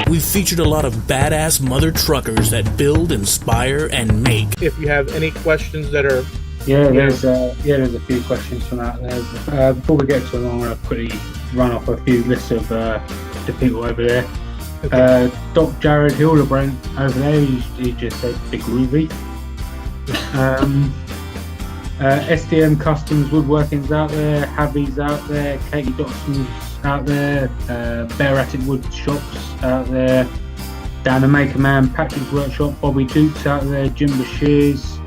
We've featured a lot of badass mother truckers that build, inspire, and make. If you have any questions that are... There's a few questions from out there. Before we get to them, I'm going to quickly run off a few lists of the people over there. Okay. Doc Jared Hildebrand over there, he just said DeGroot. SDM Customs Woodworking's out there, Javi's out there, Katie Dotson's out there, Bear Attic Wood Shops out there, Dan the Maker Man, Patrick's Workshop, Bobby Duke's out there, Jim Bashir's,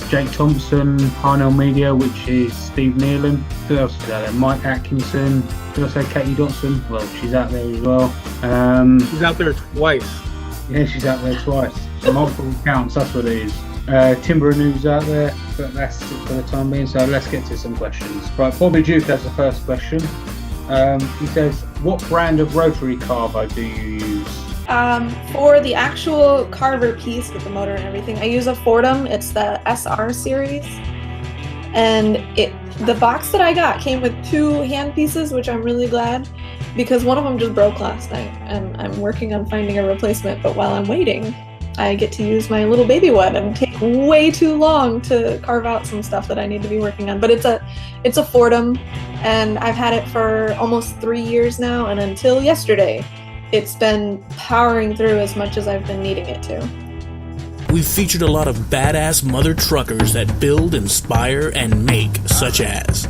Jake Thompson, Harnell Media, which is Steve Nealon. Who else is out there? Mike Atkinson. Did I say Katie Dotson? Well, she's out there as well. She's out there twice. Yeah, she's out there twice. Multiple accounts, that's what it is. Timber News out there, but that's it for the time being, so let's get to some questions. Right, Bobby Duke has the first question. He says, what brand of rotary carver do you use? For the actual carver piece with the motor and everything, I use a Fordham. It's the SR series. And the box that I got came with 2 hand pieces, which I'm really glad, because one of them just broke last night, and I'm working on finding a replacement. But while I'm waiting, I get to use my little baby wood and take way too long to carve out some stuff that I need to be working on. But it's a Fordham, and I've had it for almost 3 years now, and until yesterday, it's been powering through as much as I've been needing it to. We've featured a lot of badass mother truckers that build, inspire, and make, such as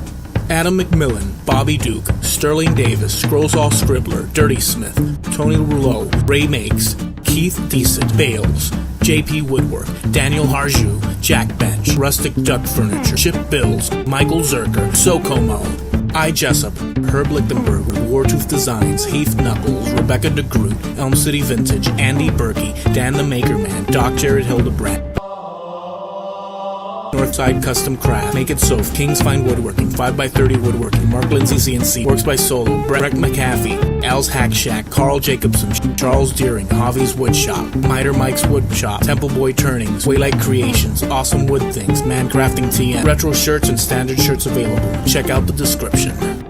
Adam McMillan, Bobby Duke, Sterling Davis, Scrollsaw Scribbler, Dirty Smith, Tony Rouleau, Ray Makes, Keith Decent, Bales, JP Woodwork, Daniel Harju, Jack Bench, Rustic Duck Furniture, Chip Bills, Michael Zerker, Sokomo, I Jessup, Herb Lichtenberg, Wartooth Designs, Heath Knuckles, Rebecca DeGroot, Elm City Vintage, Andy Berkey, Dan the Maker Man, Doc Jared Hildebrand, Northside Custom Craft, Make It Sof, King's Fine Woodworking, 5x30 Woodworking, Mark Lindsay CNC, Works by Solo, Brett McAfee, Al's Hack Shack, Carl Jacobson, Charles Deering, Javi's Wood Shop, Miter Mike's Wood Shop, Temple Boy Turnings, Waylight Creations, Awesome Wood Things, Man Crafting TM, retro shirts and standard shirts available. Check out the description.